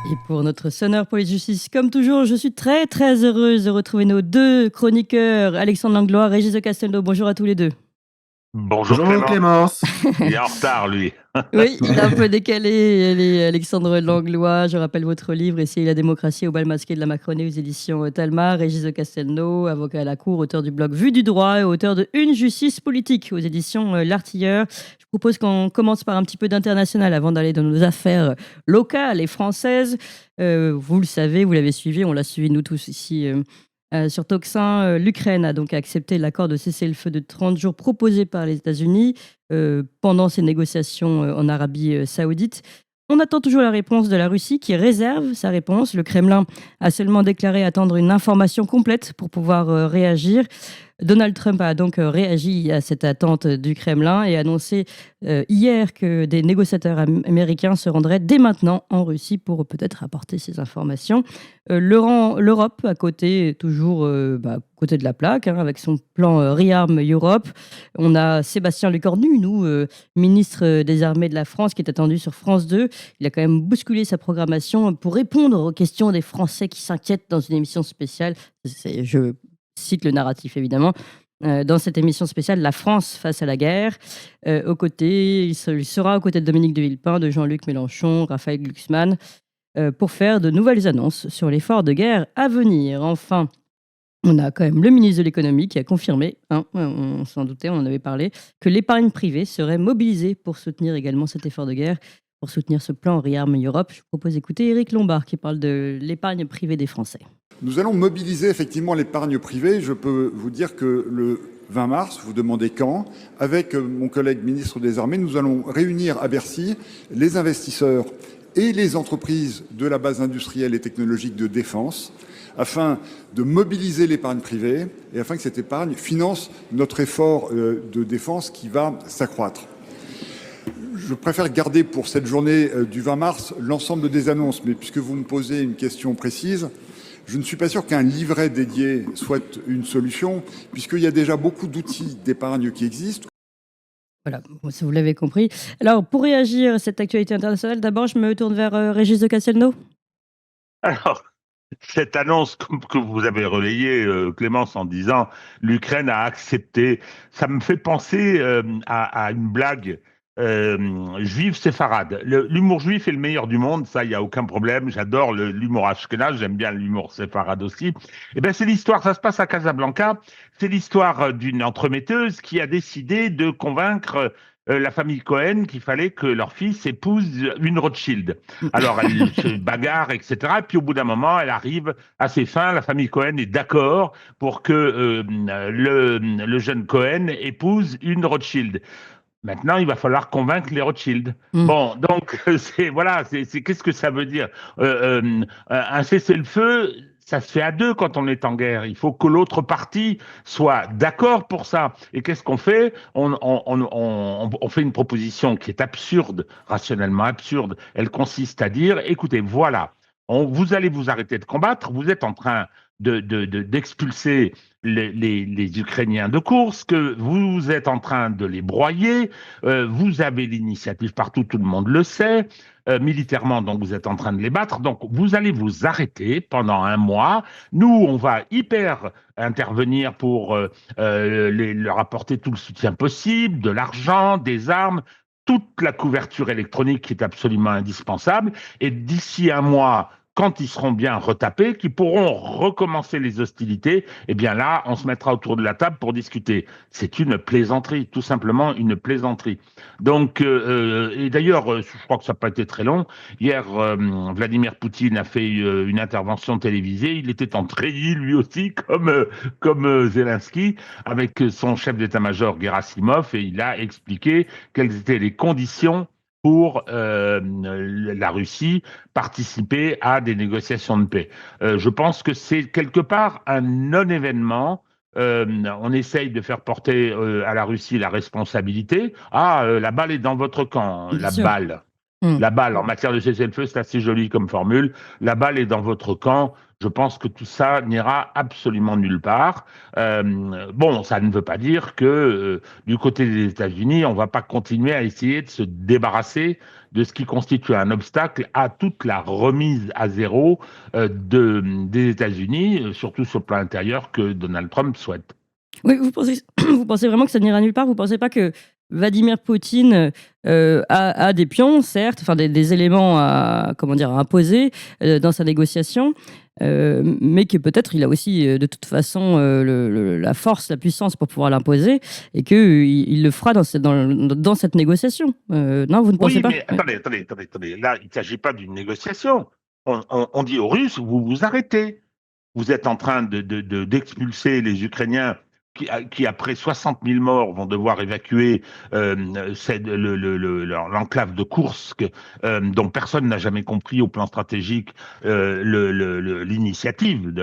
Et pour notre sonneur police justice, comme toujours, je suis très très heureuse de retrouver nos deux chroniqueurs, Alexandre Langlois, Régis de Castelnau. Bonjour à tous les deux. Bonjour Bonjour Clément. Clémence. Il est en retard, lui. Oui, il est un peu décalé. Elle est Alexandre Langlois. Je rappelle votre livre, Essayer la démocratie au bal masqué de la Macronie aux éditions Talma. Régis de Castelnau, avocat à la Cour, auteur du blog Vue du droit et auteur de Une justice politique aux éditions L'Artilleur. Je propose qu'on commence par un petit peu d'international avant d'aller dans nos affaires locales et françaises. Vous le savez, vous l'avez suivi, on l'a suivi nous tous ici. Sur Tocsin, l'Ukraine a donc accepté l'accord de cessez-le-feu de 30 jours proposé par les États-Unis pendant ces négociations en Arabie saoudite. On attend toujours la réponse de la Russie qui réserve sa réponse. Le Kremlin a seulement déclaré attendre une information complète pour pouvoir réagir. Donald Trump a donc réagi à cette attente du Kremlin et annoncé hier que des négociateurs américains se rendraient dès maintenant en Russie pour peut-être apporter ces informations. L'Europe, à côté, toujours côté de la plaque, avec son plan Rearm Europe. On a Sébastien Lecornu, ministre des Armées de la France, qui est attendu sur France 2. Il a quand même bousculé sa programmation pour répondre aux questions des Français qui s'inquiètent dans une émission spéciale. Je cite le narratif évidemment. Dans cette émission spéciale, La France face à la guerre, il sera aux côtés de Dominique de Villepin, de Jean-Luc Mélenchon, Raphaël Glucksmann, pour faire de nouvelles annonces sur l'effort de guerre à venir. Enfin, on a quand même le ministre de l'économie qui a confirmé, on s'en doutait, on en avait parlé, que l'épargne privée serait mobilisée pour soutenir également cet effort de guerre, pour soutenir ce plan Rearm Europe. Je vous propose d'écouter Éric Lombard qui parle de l'épargne privée des Français. Nous allons mobiliser effectivement l'épargne privée. Je peux vous dire que le 20 mars, vous demandez quand, avec mon collègue ministre des Armées, nous allons réunir à Bercy les investisseurs et les entreprises de la base industrielle et technologique de défense afin de mobiliser l'épargne privée et afin que cette épargne finance notre effort de défense qui va s'accroître. Je préfère garder pour cette journée du 20 mars l'ensemble des annonces, mais puisque vous me posez une question précise, je ne suis pas sûr qu'un livret dédié soit une solution, puisqu'il y a déjà beaucoup d'outils d'épargne qui existent. Voilà, si vous l'avez compris. Alors, pour réagir à cette actualité internationale, d'abord, je me tourne vers Régis de Castelnau. Alors, cette annonce que vous avez relayée, Clémence, en disant l'Ukraine a accepté, ça me fait penser à une blague juive séfarade. L'humour juif est le meilleur du monde, ça, il n'y a aucun problème. J'adore l'humour ashkénaze, j'aime bien l'humour séfarade aussi. Eh bien, c'est l'histoire, ça se passe à Casablanca, c'est l'histoire d'une entremetteuse qui a décidé de convaincre la famille Cohen qu'il fallait que leur fils épouse une Rothschild. Alors, elle se bagarre, etc. Et puis, au bout d'un moment, elle arrive à ses fins. La famille Cohen est d'accord pour que le jeune Cohen épouse une Rothschild. Maintenant, il va falloir convaincre les Rothschild. Mm. Bon, donc, qu'est-ce que ça veut dire? Un cessez-le-feu, ça se fait à deux quand on est en guerre. Il faut que l'autre partie soit d'accord pour ça. Et qu'est-ce qu'on fait? On fait une proposition qui est absurde, rationnellement absurde. Elle consiste à dire, écoutez, voilà, vous allez vous arrêter de combattre, vous êtes en train d'expulser les Ukrainiens de course, que vous êtes en train de les broyer, vous avez l'initiative partout, tout le monde le sait, militairement, donc vous êtes en train de les battre, donc vous allez vous arrêter pendant un mois. Nous, on va hyper intervenir pour leur apporter tout le soutien possible, de l'argent, des armes, toute la couverture électronique qui est absolument indispensable, et d'ici un mois, quand ils seront bien retapés, qui pourront recommencer les hostilités, eh bien là, on se mettra autour de la table pour discuter. C'est une plaisanterie, tout simplement une plaisanterie. Donc, et d'ailleurs, je crois que ça n'a pas été très long. Hier, Vladimir Poutine a fait une intervention télévisée. Il était en treillis, lui aussi, comme Zelensky, avec son chef d'état-major Gerasimov, et il a expliqué quelles étaient les conditions pour la Russie participer à des négociations de paix. Je pense que c'est quelque part un non-événement. On essaye de faire porter à la Russie la responsabilité. Ah, la balle est dans votre camp, Bien la sûr. balle. La balle, en matière de cessez-le-feu, c'est assez joli comme formule. La balle est dans votre camp. Je pense que tout ça n'ira absolument nulle part. Bon, ça ne veut pas dire que du côté des États-Unis, on ne va pas continuer à essayer de se débarrasser de ce qui constitue un obstacle à toute la remise à zéro des États-Unis, surtout sur le plan intérieur, que Donald Trump souhaite. Oui, vous pensez vraiment que ça n'ira nulle part? Vous ne pensez pas que Vladimir Poutine a des pions, certes, enfin des éléments à, comment dire, à imposer dans sa négociation, mais que peut-être il a aussi de toute façon la force, la puissance pour pouvoir l'imposer et qu'il il le fera dans cette négociation. Non, vous ne pensez Oui, pas? mais attendez. Là, il ne s'agit pas d'une négociation. On dit aux Russes, vous vous arrêtez. Vous êtes en train d'expulser les Ukrainiens qui, après 60 000 morts, vont devoir évacuer l'enclave de Koursk, dont personne n'a jamais compris au plan stratégique l'initiative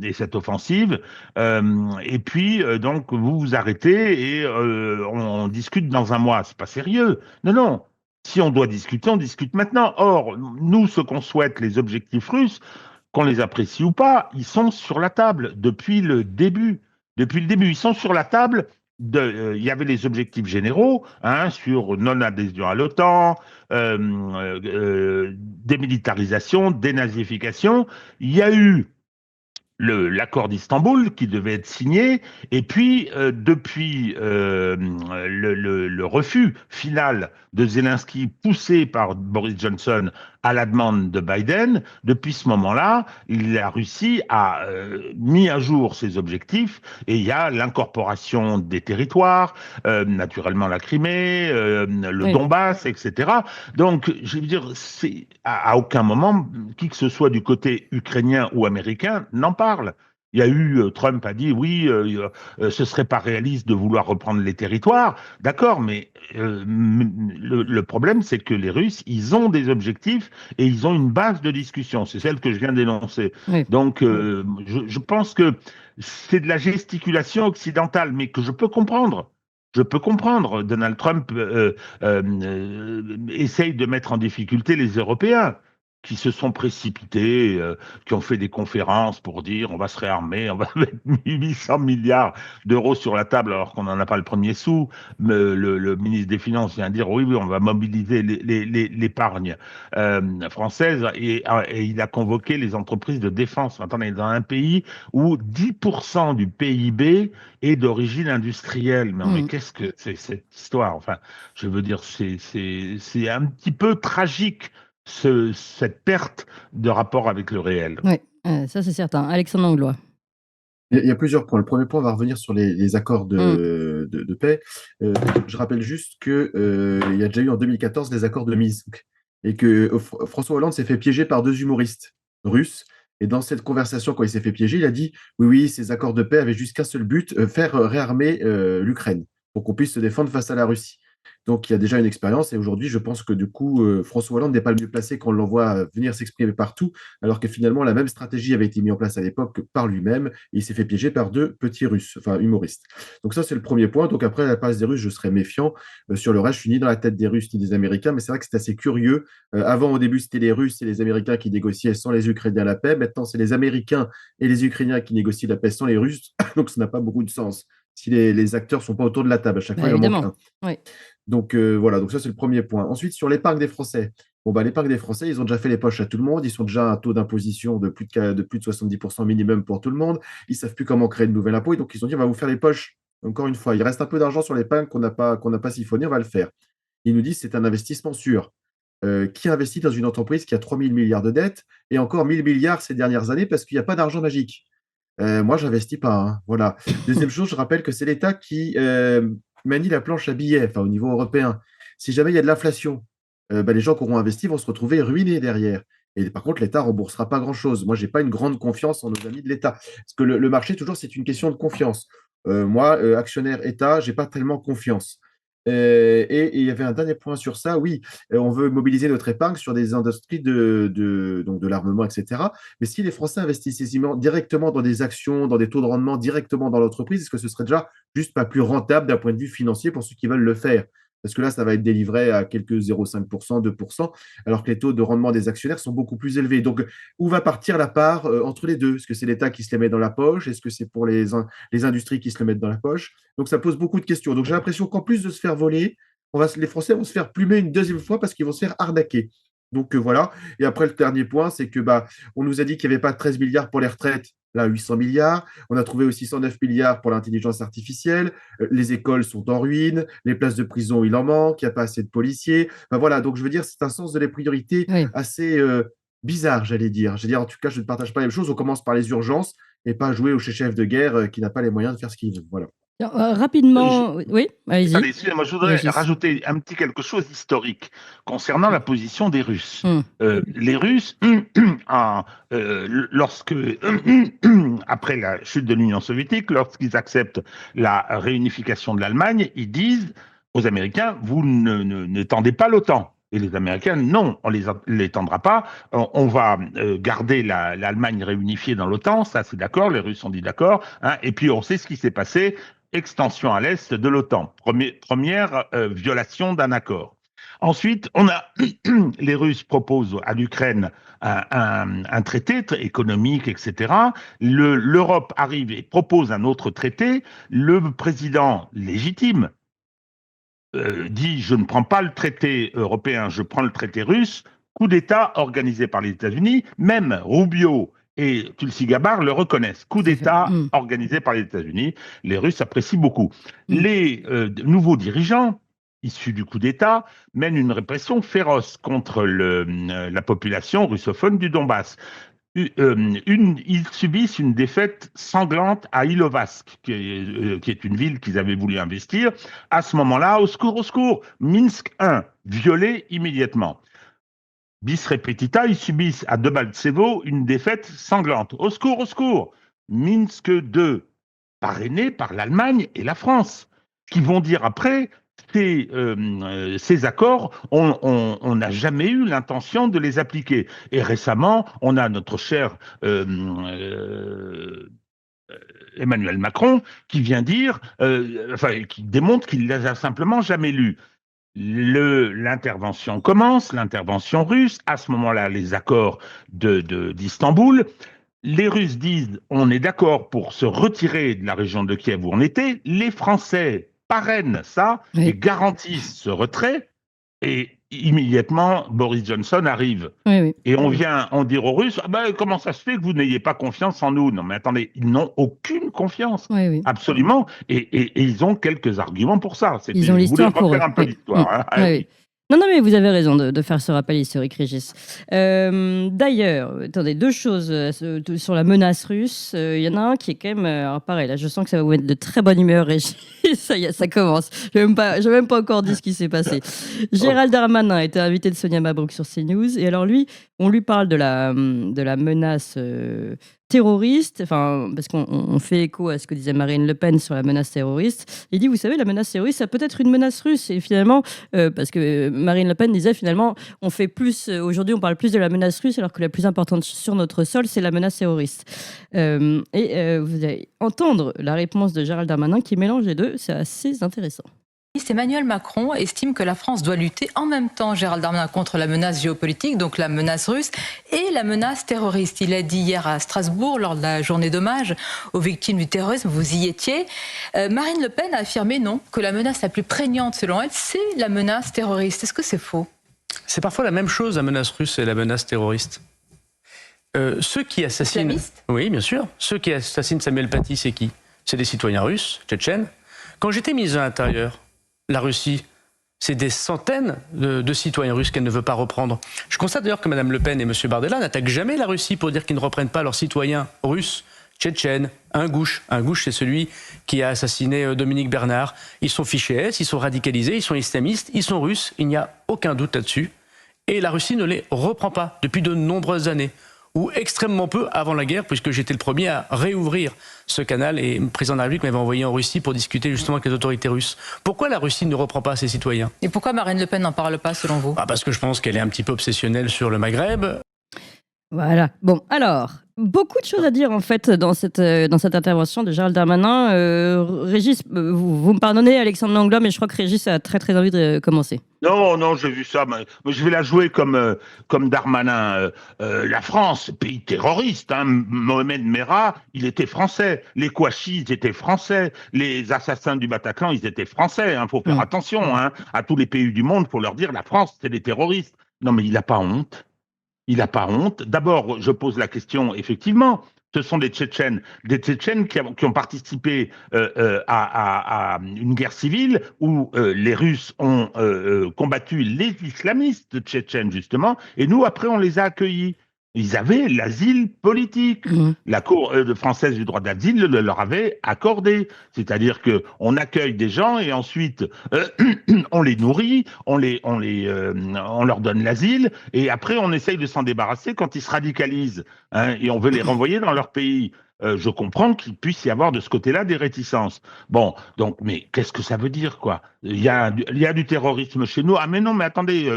et cette offensive. Et puis, donc, vous vous arrêtez et on discute dans un mois. C'est pas sérieux. Non, non. Si on doit discuter, on discute maintenant. Or, nous, ce qu'on souhaite, les objectifs russes, qu'on les apprécie ou pas, ils sont sur la table depuis le début. Depuis le début, ils sont sur la table. Il y avait les objectifs généraux sur non-adhésion à l'OTAN, démilitarisation, dénazification. Il y a eu l'accord d'Istanbul qui devait être signé, et puis depuis le refus final de Zelensky poussé par Boris Johnson à la demande de Biden, depuis ce moment-là, la Russie a mis à jour ses objectifs et il y a l'incorporation des territoires, naturellement la Crimée, le Oui. Donbass, etc. Donc, je veux dire, à aucun moment, qui que ce soit du côté ukrainien ou américain n'en parle. Il y a eu, Trump a dit, oui, ce serait pas réaliste de vouloir reprendre les territoires. D'accord, mais le problème, c'est que les Russes, ils ont des objectifs et ils ont une base de discussion. C'est celle que je viens d'énoncer. Oui. Donc, je pense que c'est de la gesticulation occidentale, mais que je peux comprendre. Je peux comprendre. Donald Trump essaye de mettre en difficulté les Européens qui se sont précipités, qui ont fait des conférences pour dire on va se réarmer, on va mettre 800 milliards d'euros sur la table alors qu'on n'en a pas le premier sou. Le ministre des Finances vient dire oui, on va mobiliser l'épargne française et il a convoqué les entreprises de défense. Attendez, dans un pays où 10% du PIB est d'origine industrielle. Mais qu'est-ce que c'est cette histoire? Enfin, je veux dire, c'est un petit peu tragique cette perte de rapport avec le réel. Oui, ça c'est certain. Alexandre Langlois. Il y a plusieurs points. Le premier point, on va revenir sur les accords de paix. Je rappelle juste qu'il y a déjà eu en 2014 les accords de Minsk et que François Hollande s'est fait piéger par 2 humoristes russes. Et dans cette conversation, quand il s'est fait piéger, il a dit oui, ces accords de paix avaient juste qu'un seul but, faire réarmer l'Ukraine pour qu'on puisse se défendre face à la Russie. Donc, il y a déjà une expérience et aujourd'hui, je pense que du coup, François Hollande n'est pas le mieux placé qu'on l'envoie venir s'exprimer partout, alors que finalement, la même stratégie avait été mise en place à l'époque par lui-même et il s'est fait piéger par 2 petits Russes, enfin humoristes. Donc ça, c'est le premier point. Donc après, à la place des Russes, je serais méfiant. Sur le reste, je suis ni dans la tête des Russes ni des Américains, mais c'est vrai que c'est assez curieux. Avant, au début, c'était les Russes et les Américains qui négociaient sans les Ukrainiens la paix. Maintenant, c'est les Américains et les Ukrainiens qui négocient la paix sans les Russes. Donc ça n'a pas beaucoup de sens si les acteurs ne sont pas autour de la table. À chaque fois, il en manque un. Oui. Donc voilà, donc ça c'est le premier point. Ensuite, sur l'épargne des Français. Bon, bah, l'épargne des Français, ils ont déjà fait les poches à tout le monde. Ils sont déjà à un taux d'imposition de plus de 70% minimum pour tout le monde. Ils ne savent plus comment créer de nouvel impôt. Et donc, ils ont dit, on va vous faire les poches. Encore une fois, il reste un peu d'argent sur l'épargne qu'on n'a pas siphonné, on va le faire. Ils nous disent c'est un investissement sûr. Qui investit dans une entreprise qui a 3 000 milliards de dettes et encore 1 000 milliards ces dernières années parce qu'il n'y a pas d'argent magique? Moi, j'investis pas. Hein, voilà. Deuxième chose, je rappelle que c'est l'État qui manie la planche à billets, enfin au niveau européen. Si jamais il y a de l'inflation, les gens qui auront investi vont se retrouver ruinés derrière. Et par contre, l'État remboursera pas grand-chose. Moi, j'ai pas une grande confiance en nos amis de l'État. Parce que le marché, toujours, c'est une question de confiance. Moi, actionnaire État, j'ai pas tellement confiance. Et il y avait un dernier point sur ça. Oui, on veut mobiliser notre épargne sur des industries donc de l'armement, etc. Mais si les Français investissent directement dans des actions, dans des taux de rendement directement dans l'entreprise, est-ce que ce serait déjà juste pas plus rentable d'un point de vue financier pour ceux qui veulent le faire? parce que là, ça va être délivré à quelques 0,5%, 2%, alors que les taux de rendement des actionnaires sont beaucoup plus élevés. Donc, où va partir la part entre les deux? Est-ce que c'est l'État qui se les met dans la poche? Est-ce que c'est pour les industries qui se le mettent dans la poche? Donc, ça pose beaucoup de questions. Donc, j'ai l'impression qu'en plus de se faire voler, les Français vont se faire plumer une deuxième fois parce qu'ils vont se faire arnaquer. Donc voilà. Et après, le dernier point, c'est que on nous a dit qu'il n'y avait pas 13 milliards pour les retraites. Là, 800 milliards. On a trouvé aussi 109 milliards pour l'intelligence artificielle. Les écoles sont en ruine. Les places de prison, il en manque. Il n'y a pas assez de policiers. Voilà. Donc, je veux dire, c'est un sens de les priorités Oui. assez bizarre, j'allais dire. Je veux dire, en tout cas, je ne partage pas la même chose. On commence par les urgences et pas jouer au chef de guerre qui n'a pas les moyens de faire ce qu'il veut. Voilà. Alors, rapidement, oui, allez-y. Allez, excusez-moi, je voudrais rajouter un petit quelque chose historique concernant la position des Russes. Les Russes, lorsque, après la chute de l'Union soviétique, lorsqu'ils acceptent la réunification de l'Allemagne, ils disent aux Américains, vous n'étendez pas l'OTAN. Et les Américains, non, on ne l'étendra pas. On va garder l'Allemagne réunifiée dans l'OTAN, ça c'est d'accord, les Russes ont dit d'accord. Hein, et puis on sait ce qui s'est passé. Extension à l'est de l'OTAN. Première violation d'un accord. Ensuite, les Russes proposent à l'Ukraine un traité économique, etc. L'Europe arrive et propose un autre traité. Le président légitime dit « je ne prends pas le traité européen, je prends le traité russe ». Coup d'État organisé par les États-Unis. Même Rubio et Tulsi Gabbard le reconnaissent. Coup d'État organisé par les États-Unis. Les Russes apprécient beaucoup. Les nouveaux dirigeants, issus du coup d'État, mènent une répression féroce contre la population russophone du Donbass. Ils subissent une défaite sanglante à Ilovask, qui est une ville qu'ils avaient voulu investir. À ce moment-là, au secours, Minsk 1, violé immédiatement. Bis repetita, ils subissent à Debaltsevo une défaite sanglante. Au secours, Minsk 2, parrainé par l'Allemagne et la France, qui vont dire après, ces accords, on n'a jamais eu l'intention de les appliquer. Et récemment, on a notre cher Emmanuel Macron qui vient dire, qui démontre qu'il ne les a simplement jamais lus. L'intervention commence, l'intervention russe, à ce moment-là, les accords d'Istanbul. Les Russes disent on est d'accord pour se retirer de la région de Kiev où on était. Les Français parrainent ça et garantissent ce retrait. Et immédiatement, Boris Johnson arrive. Et on vient en dire aux Russes comment ça se fait que vous n'ayez pas confiance en nous? Non, mais attendez, ils n'ont aucune confiance. Absolument. Et ils ont quelques arguments pour ça. Ils ont l'histoire pour eux. Un peu l'histoire. Non, mais vous avez raison de faire ce rappel historique, Régis. D'ailleurs, attendez, deux choses sur la menace russe. Il y en a un qui est quand même... alors pareil, là, je sens que ça va vous mettre de très bonne humeur, Régis. Ça y est, ça commence. Je n'ai même pas encore dit ce qui s'est passé. Gérald Darmanin était invité de Sonia Mabrouk sur CNews. Et alors lui, on lui parle de la menace... terroriste, parce qu'on fait écho à ce que disait Marine Le Pen sur la menace terroriste. Il dit, vous savez, la menace terroriste, ça peut être une menace russe. Et finalement, parce que Marine Le Pen disait, finalement, aujourd'hui, on parle plus de la menace russe, alors que la plus importante sur notre sol, c'est la menace terroriste. Vous allez entendre la réponse de Gérald Darmanin qui mélange les deux. C'est assez intéressant. Emmanuel Macron estime que la France doit lutter en même temps, Gérald Darmanin, contre la menace géopolitique, donc la menace russe, et la menace terroriste. Il l'a dit hier à Strasbourg, lors de la journée d'hommage aux victimes du terrorisme, vous y étiez. Marine Le Pen a affirmé non, que la menace la plus prégnante, selon elle, c'est la menace terroriste. Est-ce que c'est faux? C'est parfois la même chose, la menace russe et la menace terroriste. Ceux qui assassinent... Islamistes ? Oui, bien sûr. Ceux qui assassinent Samuel Paty, c'est qui? C'est des citoyens russes, tchétchènes. Quand j'étais ministre de l'Intérieur, la Russie, c'est des centaines de citoyens russes qu'elle ne veut pas reprendre. Je constate d'ailleurs que Mme Le Pen et M. Bardella n'attaquent jamais la Russie pour dire qu'ils ne reprennent pas leurs citoyens russes, tchétchènes, Ingouche. Ingouche, c'est celui qui a assassiné Dominique Bernard. Ils sont fichés S, ils sont radicalisés, ils sont islamistes, ils sont russes, il n'y a aucun doute là-dessus. Et la Russie ne les reprend pas depuis de nombreuses années, ou extrêmement peu avant la guerre, puisque j'étais le premier à réouvrir ce canal et le président de la République m'avait envoyé en Russie pour discuter justement avec les autorités russes. Pourquoi la Russie ne reprend pas ses citoyens? Et pourquoi Marine Le Pen n'en parle pas, selon vous? Parce que je pense qu'elle est un petit peu obsessionnelle sur le Maghreb. Voilà. Bon, alors, beaucoup de choses à dire en fait dans cette intervention de Gérald Darmanin. Régis, vous me pardonnez, Alexandre Langlois, mais je crois que Régis a très très envie de commencer. Non, j'ai vu ça. Mais je vais la jouer comme Darmanin. La France, pays terroriste. Hein. Mohamed Merah, il était français. Les Kouachis, ils étaient français. Les assassins du Bataclan, ils étaient français. Faut faire attention à tous les pays du monde pour leur dire la France, c'est des terroristes. Non, mais il n'a pas honte. Il n'a pas honte. D'abord, je pose la question, effectivement, ce sont des Tchétchènes qui ont participé à une guerre civile où les Russes ont combattu les islamistes tchétchènes, justement, et nous, après, on les a accueillis. Ils avaient l'asile politique. La Cour française du droit d'asile le leur avait accordé. C'est-à-dire qu'on accueille des gens et ensuite on les nourrit, on leur donne l'asile et après on essaye de s'en débarrasser quand ils se radicalisent et on veut les renvoyer dans leur pays. Je comprends qu'il puisse y avoir de ce côté-là des réticences. Bon, donc, mais qu'est-ce que ça veut dire, quoi? Il y a du terrorisme chez nous. Ah, mais non, mais attendez,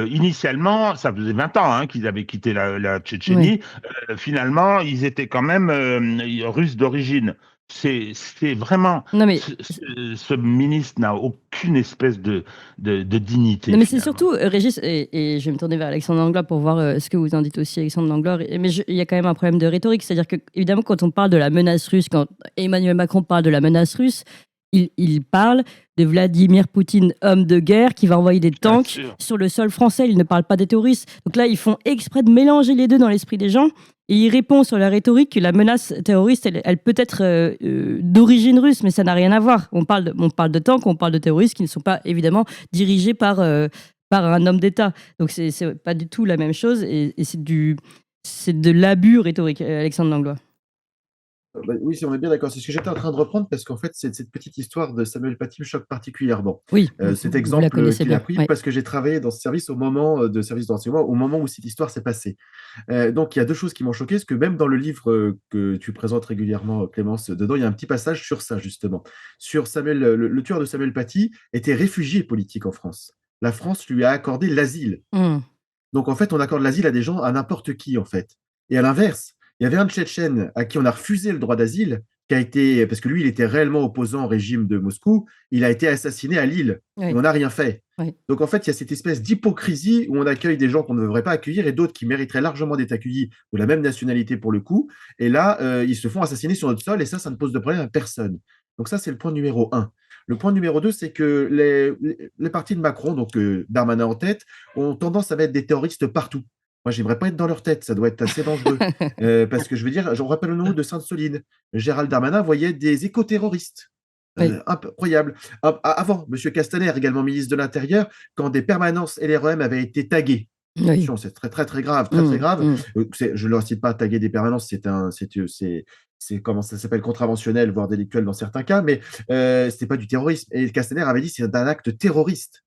initialement, ça faisait 20 ans qu'ils avaient quitté la Tchétchénie. Oui. Finalement, ils étaient quand même russes d'origine. C'est vraiment... Non mais... ce ministre n'a aucune espèce de dignité. Non mais c'est surtout, Régis, et je vais me tourner vers Alexandre Langlois pour voir ce que vous en dites aussi, Alexandre Langlois, mais il y a quand même un problème de rhétorique, c'est-à-dire que, évidemment, quand on parle de la menace russe, quand Emmanuel Macron parle de la menace russe, il parle de Vladimir Poutine, homme de guerre, qui va envoyer des tanks sur le sol français. Il ne parle pas des terroristes. Donc là, ils font exprès de mélanger les deux dans l'esprit des gens. Et il répond sur la rhétorique que la menace terroriste, elle peut être d'origine russe, mais ça n'a rien à voir. On parle de tanks, on parle de terroristes qui ne sont pas évidemment dirigés par un homme d'État. Donc c'est pas du tout la même chose. Et c'est de l'abus rhétorique, Alexandre Langlois. Oui, on est bien d'accord. C'est ce que j'étais en train de reprendre parce qu'en fait, cette petite histoire de Samuel Paty me choque particulièrement. Oui, cet exemple qu'il a pris parce que j'ai travaillé dans ce service au moment de service de renseignement, au moment où cette histoire s'est passée. Donc, il y a deux choses qui m'ont choqué, parce que même dans le livre que tu présentes régulièrement, Clémence, dedans, il y a un petit passage sur ça, justement. Sur Samuel, le tueur de Samuel Paty était réfugié politique en France. La France lui a accordé l'asile. Donc, en fait, on accorde l'asile à des gens, à n'importe qui, en fait. Et à l'inverse, il y avait un Tchétchène à qui on a refusé le droit d'asile, parce que lui, il était réellement opposant au régime de Moscou, il a été assassiné à Lille, et on n'a rien fait. Donc en fait, il y a cette espèce d'hypocrisie où on accueille des gens qu'on ne devrait pas accueillir et d'autres qui mériteraient largement d'être accueillis de la même nationalité pour le coup, et là, ils se font assassiner sur notre sol, et ça ne pose de problème à personne. Donc ça, c'est le point numéro 1. Le point numéro 2, c'est que les partis de Macron, donc Darmanin en tête, ont tendance à mettre des terroristes partout. Moi, j'aimerais pas être dans leur tête, ça doit être assez dangereux. Parce que je veux dire, j'en rappelle le nom de Sainte-Soline. Gérald Darmanin voyait des éco-terroristes. Incroyable. Avant, M. Castaner, également ministre de l'Intérieur, quand des permanences LREM avaient été taguées. Attention, c'est très, très, très grave, très grave. Je ne leur cite pas taguer des permanences, c'est comment ça s'appelle, contraventionnel, voire délictuel dans certains cas, mais ce n'est pas du terrorisme. Et Castaner avait dit que c'est un acte terroriste.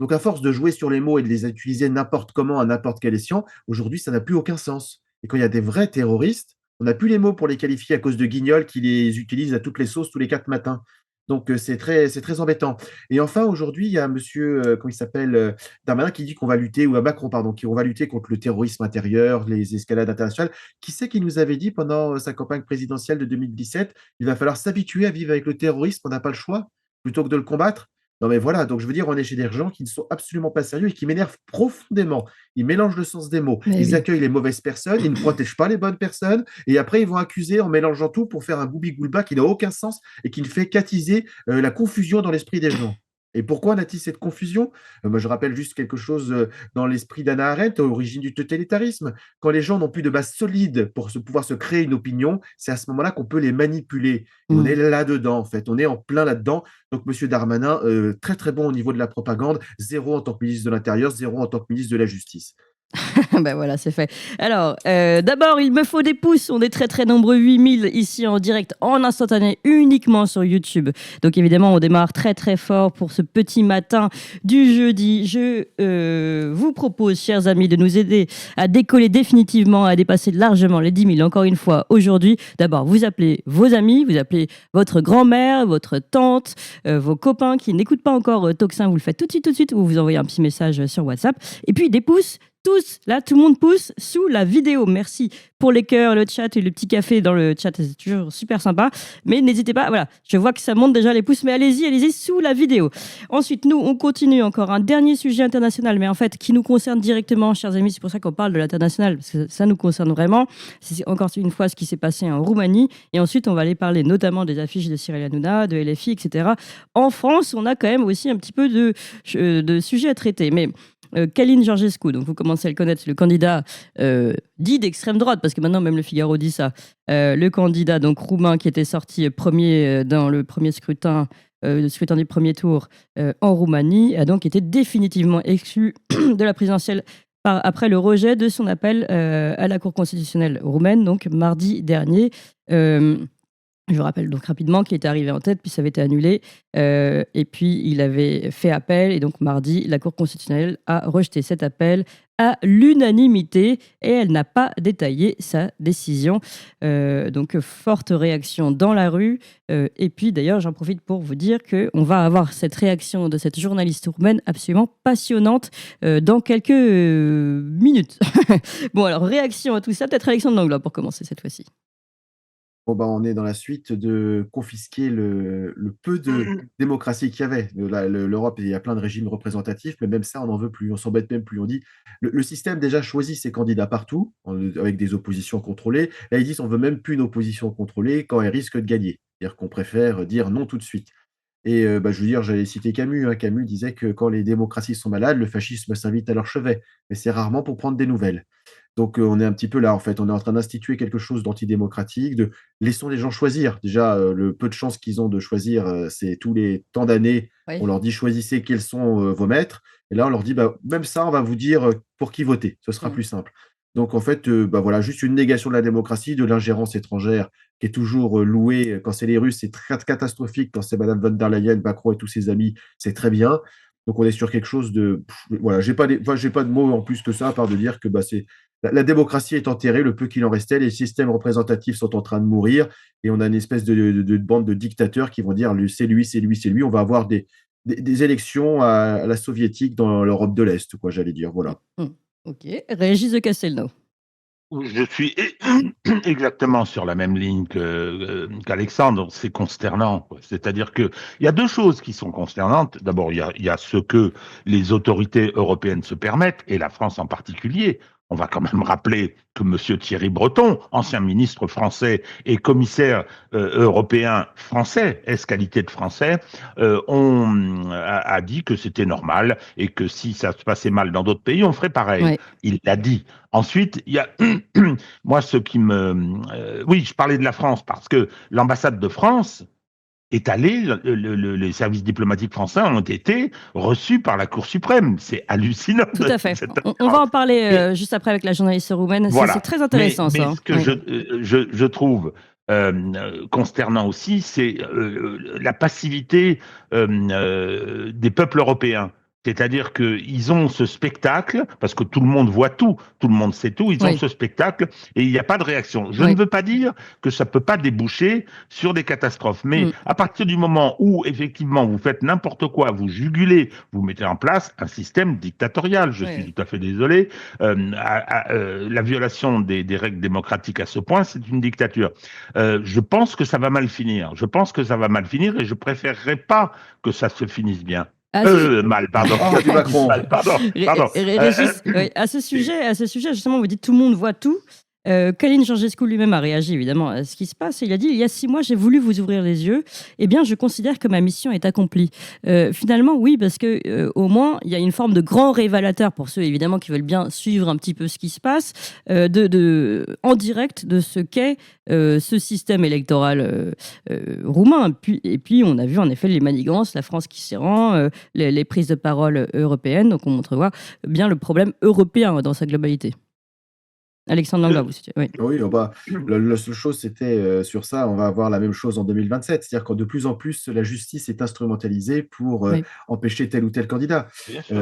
Donc, à force de jouer sur les mots et de les utiliser n'importe comment, à n'importe quel escient, aujourd'hui, ça n'a plus aucun sens. Et quand il y a des vrais terroristes, on n'a plus les mots pour les qualifier à cause de guignols qui les utilisent à toutes les sauces tous les 4 matins. Donc, c'est très embêtant. Et enfin, aujourd'hui, il y a monsieur, comment il s'appelle, Darmanin qui dit qu'on va lutter, ou à Macron, pardon, qu'on va lutter contre le terrorisme intérieur, les escalades internationales. Qui c'est qui nous avait dit pendant sa campagne présidentielle de 2017, il va falloir s'habituer à vivre avec le terrorisme, on n'a pas le choix, plutôt que de le combattre? Non mais voilà, donc je veux dire, on est chez des gens qui ne sont absolument pas sérieux et qui m'énervent profondément. Ils mélangent le sens des mots, ils accueillent les mauvaises personnes, ils ne protègent pas les bonnes personnes, et après ils vont accuser en mélangeant tout pour faire un goubi-goulba qui n'a aucun sens et qui ne fait qu'attiser la confusion dans l'esprit des gens. Et pourquoi on attise cette confusion? Moi, je rappelle juste quelque chose dans l'esprit d'Hannah Arendt, origine du totalitarisme. Quand les gens n'ont plus de base solide pour pouvoir se créer une opinion, c'est à ce moment-là qu'on peut les manipuler. Et on est là-dedans, en fait. On est en plein là-dedans. Donc, M. Darmanin, très, très bon au niveau de la propagande. 0 en tant que ministre de l'Intérieur, 0 en tant que ministre de la Justice. Ben voilà, c'est fait. Alors, d'abord, il me faut des pouces. On est très très nombreux, 8000 ici en direct, en instantané, uniquement sur YouTube. Donc évidemment, on démarre très très fort pour ce petit matin du jeudi. Je vous propose, chers amis, de nous aider à décoller définitivement, à dépasser largement les 10 000. Encore une fois, aujourd'hui, d'abord, vous appelez vos amis, vous appelez votre grand-mère, votre tante, vos copains qui n'écoutent pas encore Tocsin. Vous le faites tout de suite, ou vous envoyez un petit message sur WhatsApp. Et puis des pouces tous, là, tout le monde pousse sous la vidéo. Merci pour les cœurs, le chat et le petit café dans le chat, c'est toujours super sympa. Mais n'hésitez pas, voilà, je vois que ça monte déjà les pouces, mais allez-y sous la vidéo. Ensuite, nous, on continue encore un dernier sujet international, mais en fait, qui nous concerne directement, chers amis, c'est pour ça qu'on parle de l'international, parce que ça nous concerne vraiment. C'est encore une fois ce qui s'est passé en Roumanie. Et ensuite, on va aller parler notamment des affiches de Cyril Hanouna, de LFI, etc. En France, on a quand même aussi un petit peu de sujets à traiter. Mais Calin Georgescu, donc vous commencez à le connaître, le candidat dit d'extrême droite, parce que maintenant même le Figaro dit ça, le candidat donc roumain qui était sorti premier dans le premier scrutin, le scrutin du premier tour en Roumanie, a donc été définitivement exclu de la présidentielle après le rejet de son appel à la Cour constitutionnelle roumaine, donc mardi dernier. Je rappelle donc rapidement qu'il était arrivé en tête, puis ça avait été annulé. Et puis, il avait fait appel. Et donc, mardi, la Cour constitutionnelle a rejeté cet appel à l'unanimité et elle n'a pas détaillé sa décision. Donc, forte réaction dans la rue. Et puis, d'ailleurs, j'en profite pour vous dire qu'on va avoir cette réaction de cette journaliste roumaine absolument passionnante dans quelques minutes. Bon, alors, réaction à tout ça. Peut-être Alexandre Langlois pour commencer cette fois-ci. Bon, bah, on est dans la suite de confisquer le peu de démocratie qu'il y avait. L'Europe, il y a plein de régimes représentatifs, mais même ça, on n'en veut plus. On s'embête même plus. On dit le système déjà choisit ses candidats partout, avec des oppositions contrôlées. Là, ils disent on veut même plus une opposition contrôlée quand elle risque de gagner. C'est-à-dire qu'on préfère dire non tout de suite. Et bah, je veux dire, j'allais citer Camus. Camus disait que quand les démocraties sont malades, le fascisme s'invite à leur chevet. Mais c'est rarement pour prendre des nouvelles. Donc, on est un petit peu là, en fait. On est en train d'instituer quelque chose d'antidémocratique, de laissons les gens choisir. Déjà, le peu de chances qu'ils ont de choisir, c'est tous les temps d'années, Oui. on leur dit choisissez quels sont vos maîtres. Et là, on leur dit bah, même ça, on va vous dire pour qui voter. Ce sera plus simple. Donc, en fait, bah, voilà, juste une négation de la démocratie, de l'ingérence étrangère qui est toujours louée. Quand c'est les Russes, c'est très catastrophique. Quand c'est Madame von der Leyen, Macron et tous ses amis, c'est très bien. Donc, on est sur quelque chose de. Voilà, j'ai pas de mots en plus que ça, à part de dire que bah, c'est la démocratie est enterrée, le peu qu'il en restait, les systèmes représentatifs sont en train de mourir, et on a une espèce de bande de dictateurs qui vont dire c'est lui, c'est lui, c'est lui. On va avoir des élections à la soviétique dans l'Europe de l'Est, quoi, j'allais dire. Voilà. Ok. Régis de Castelnau. Je suis exactement sur la même ligne qu'Alexandre. C'est consternant, quoi. C'est-à-dire que il y a deux choses qui sont consternantes. D'abord, il y a ce que les autorités européennes se permettent, et la France en particulier. On va quand même rappeler que M. Thierry Breton, ancien ministre français et commissaire européen français, qualité de français, a dit que c'était normal et que si ça se passait mal dans d'autres pays, on ferait pareil. Ouais. Il l'a dit. Ensuite, il y a moi ce qui me... oui, je parlais de la France parce que l'ambassade de France est allée, les services diplomatiques français ont été reçus par la Cour suprême. C'est hallucinant. Tout à fait. On va en parler juste après avec la journaliste roumaine. Voilà. C'est très intéressant, mais ça. ce que je trouve consternant aussi, c'est la passivité des peuples européens. C'est-à-dire qu'ils ont ce spectacle, parce que tout le monde voit tout le monde sait tout, ils ont ce spectacle et il n'y a pas de réaction. Je ne veux pas dire que ça ne peut pas déboucher sur des catastrophes, mais à partir du moment où, effectivement, vous faites n'importe quoi, vous jugulez, vous mettez en place un système dictatorial. Je suis tout à fait désolé. La violation des règles démocratiques à ce point, c'est une dictature. Je pense que ça va mal finir. Je pense que ça va mal finir et je préférerais pas que ça se finisse bien. Mal, pardon. Régis, à ce sujet, justement, vous dites tout le monde voit tout. Calin Georgescu lui-même a réagi évidemment à ce qui se passe. Il a dit il y a 6 mois, j'ai voulu vous ouvrir les yeux. Eh bien, je considère que ma mission est accomplie. Finalement, oui, parce que au moins, il y a une forme de grand révélateur pour ceux évidemment qui veulent bien suivre un petit peu ce qui se passe, en direct de ce qu'est ce système électoral roumain. Et puis, on a vu en effet les manigances, la France qui s'y rend, les prises de parole européennes. Donc, on montre bien le problème européen dans sa globalité. Alexandre Langlois, vous souhaitez, oui. Oui, la seule chose, c'était sur ça, on va avoir la même chose en 2027. C'est-à-dire que de plus en plus, la justice est instrumentalisée pour Oui. empêcher tel ou tel candidat. Bien sûr.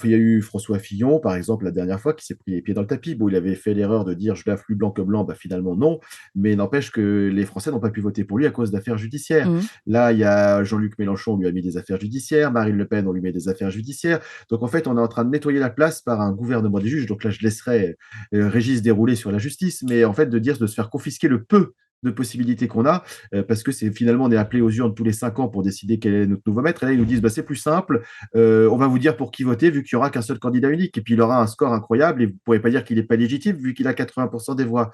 Il y a eu François Fillon, par exemple, la dernière fois, qui s'est pris les pieds dans le tapis. Bon, il avait fait l'erreur de dire je lave plus blanc que blanc, bah, finalement non. Mais n'empêche que les Français n'ont pas pu voter pour lui à cause d'affaires judiciaires. Mhm. Là, il y a Jean-Luc Mélenchon, on lui a mis des affaires judiciaires. Marine Le Pen, on lui met des affaires judiciaires. Donc en fait, on est en train de nettoyer la place par un gouvernement des juges. Donc là, je laisserai Régis dérouler sur la justice, mais en fait de se faire confisquer le peu de possibilités qu'on a, parce que finalement on est appelé aux urnes tous les 5 ans pour décider quel est notre nouveau maître, et là ils nous disent bah, c'est plus simple, on va vous dire pour qui voter vu qu'il n'y aura qu'un seul candidat unique, et puis il aura un score incroyable, et vous ne pourrez pas dire qu'il n'est pas légitime vu qu'il a 80% des voix.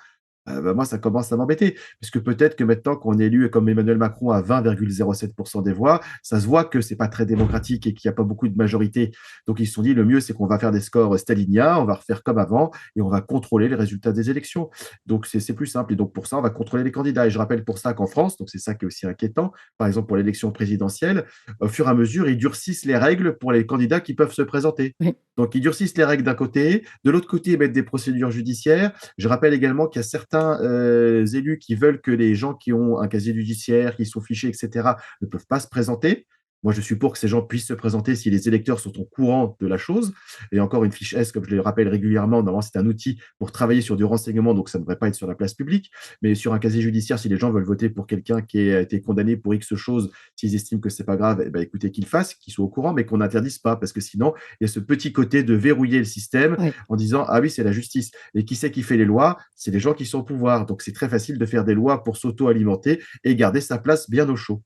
Bah, moi, ça commence à m'embêter, puisque peut-être que maintenant qu'on est élu comme Emmanuel Macron à 20,07% des voix, ça se voit que c'est pas très démocratique et qu'il n'y a pas beaucoup de majorité. Donc ils se sont dit, le mieux, c'est qu'on va faire des scores staliniens, on va refaire comme avant, et on va contrôler les résultats des élections. Donc c'est plus simple, et donc pour ça, on va contrôler les candidats. Et je rappelle pour ça qu'en France, donc c'est ça qui est aussi inquiétant, par exemple pour l'élection présidentielle, au fur et à mesure, ils durcissent les règles pour les candidats qui peuvent se présenter. Oui. Donc ils durcissent les règles d'un côté, de l'autre côté, ils mettent des procédures judiciaires. Je rappelle également qu'il y a certains élus qui veulent que les gens qui ont un casier judiciaire, qui sont fichés, etc., ne peuvent pas se présenter. Moi, je suis pour que ces gens puissent se présenter si les électeurs sont au courant de la chose. Et encore, une fiche S, comme je le rappelle régulièrement, normalement, c'est un outil pour travailler sur du renseignement, donc ça ne devrait pas être sur la place publique. Mais sur un casier judiciaire, si les gens veulent voter pour quelqu'un qui a été condamné pour X choses, s'ils estiment que c'est pas grave, eh ben, écoutez, qu'ils le fassent, qu'ils soient au courant, mais qu'on n'interdise pas, parce que sinon, il y a ce petit côté de verrouiller le système Oui. en disant ah oui, c'est la justice. Et qui c'est qui fait les lois? C'est les gens qui sont au pouvoir. Donc c'est très facile de faire des lois pour s'auto-alimenter et garder sa place bien au chaud.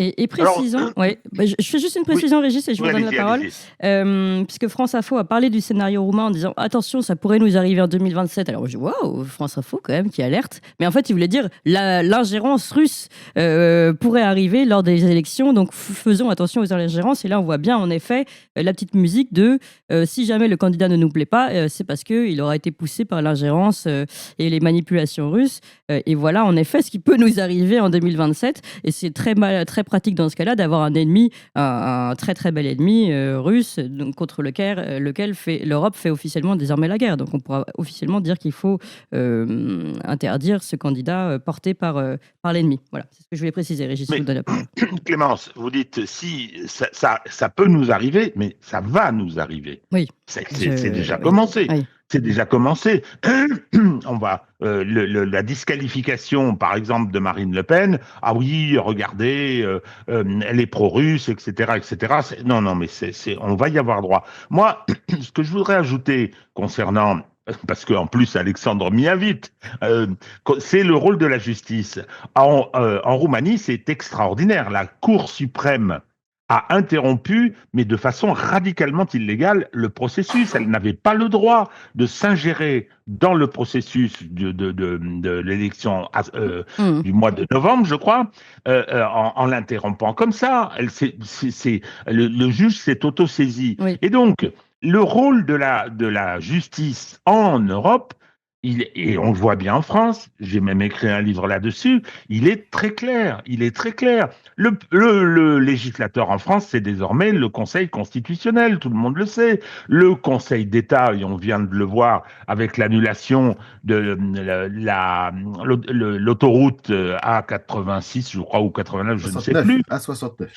Et précisons, ouais, je fais juste une précision, Régis, et je vous Oui, donne la allez-y, parole. allez-y. Puisque France Info a parlé du scénario roumain en disant attention, ça pourrait nous arriver en 2027. Alors, je dis waouh, France Info quand même qui alerte. Mais en fait, il voulait dire l'ingérence russe pourrait arriver lors des élections. Donc, faisons attention aux ingérences. Et là, on voit bien en effet la petite musique de si jamais le candidat ne nous plaît pas, c'est parce qu'il aura été poussé par l'ingérence et les manipulations russes. Et voilà, en effet, ce qui peut nous arriver en 2027. Et c'est très pratique dans ce cas-là d'avoir un ennemi, un très très bel ennemi russe, donc, contre lequel l'Europe fait officiellement désormais la guerre. Donc on pourra officiellement dire qu'il faut interdire ce candidat porté par l'ennemi. Voilà, c'est ce que je voulais préciser. Régis, je vous donne la parole. Clémence, vous dites si ça peut nous arriver, mais ça va nous arriver. Oui. C'est déjà commencé. Oui. C'est déjà commencé. On va la disqualification, par exemple, de Marine Le Pen. Ah oui, regardez, elle est pro-russe, etc., etc. Non, mais on va y avoir droit. Moi, ce que je voudrais ajouter concernant, parce qu'en plus Alexandre m'y invite, c'est le rôle de la justice. En Roumanie, c'est extraordinaire. La Cour suprême a interrompu, mais de façon radicalement illégale, le processus. Elle n'avait pas le droit de s'ingérer dans le processus de l'élection du mois de novembre, je crois, en l'interrompant comme ça. Le juge s'est autosaisi. Oui. Et donc, le rôle de la justice en Europe, et on le voit bien en France, j'ai même écrit un livre là-dessus, il est très clair. Le législateur en France, c'est désormais le Conseil constitutionnel, tout le monde le sait. Le Conseil d'État, et on vient de le voir avec l'annulation de l'autoroute A86, je crois, ou 89, je ne sais plus. À 69.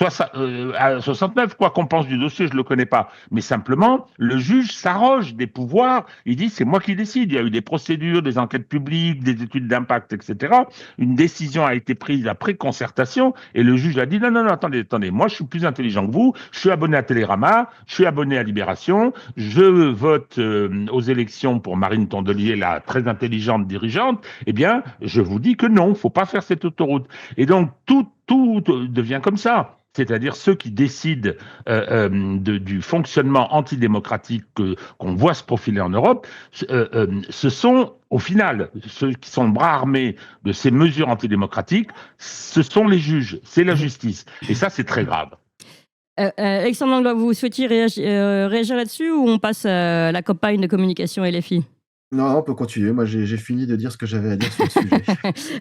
À 69, quoi qu'on pense du dossier, je ne le connais pas. Mais simplement, le juge s'arroge des pouvoirs. Il dit, c'est moi qui décide. Il y a eu des procédures, des enquêtes publiques, des études d'impact, etc. Une décision a été prise après concertation et le juge a dit, non, attendez. Moi, je suis plus intelligent que vous. Je suis abonné à Télérama. Je suis abonné à Libération. Je vote aux élections pour Marine Tondelier, la très intelligente dirigeante. Eh bien, je vous dis que non, faut pas faire cette autoroute. Et donc, tout devient comme ça. C'est-à-dire ceux qui décident du fonctionnement antidémocratique qu'on voit se profiler en Europe, ce sont, au final, ceux qui sont le bras armé de ces mesures antidémocratiques, ce sont les juges, c'est la justice. Et ça, c'est très grave. Alexandre Langlois, vous souhaitiez réagir là-dessus ou on passe à la campagne de communication LFI ? Non, on peut continuer. Moi, j'ai fini de dire ce que j'avais à dire sur le sujet.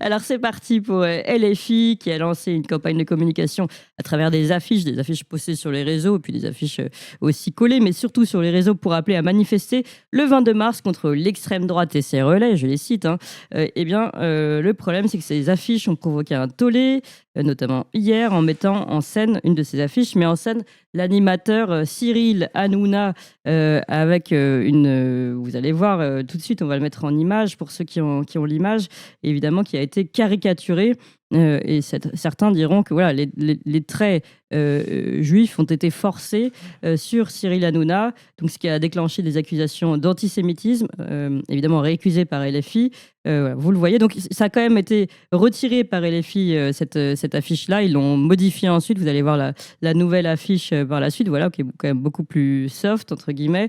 Alors c'est parti pour LFI qui a lancé une campagne de communication à travers des affiches postées sur les réseaux et puis des affiches aussi collées, mais surtout sur les réseaux pour appeler à manifester le 22 mars contre l'extrême droite et ses relais, je les cite. Le problème c'est que ces affiches ont provoqué un tollé, notamment hier, en mettant en scène, une de ces affiches met en scène l'animateur Cyril Hanouna avec vous allez voir tout de suite, on va le mettre en image pour ceux qui ont l'image, évidemment, qui a été caricaturé. Certains diront que voilà, les traits juifs ont été forcés sur Cyril Hanouna, donc ce qui a déclenché des accusations d'antisémitisme, évidemment récusées par LFI. Voilà, vous le voyez, donc ça a quand même été retiré par LFI, cette affiche-là. Ils l'ont modifiée ensuite. Vous allez voir la nouvelle affiche par la suite, voilà, qui est quand même beaucoup plus soft, entre guillemets.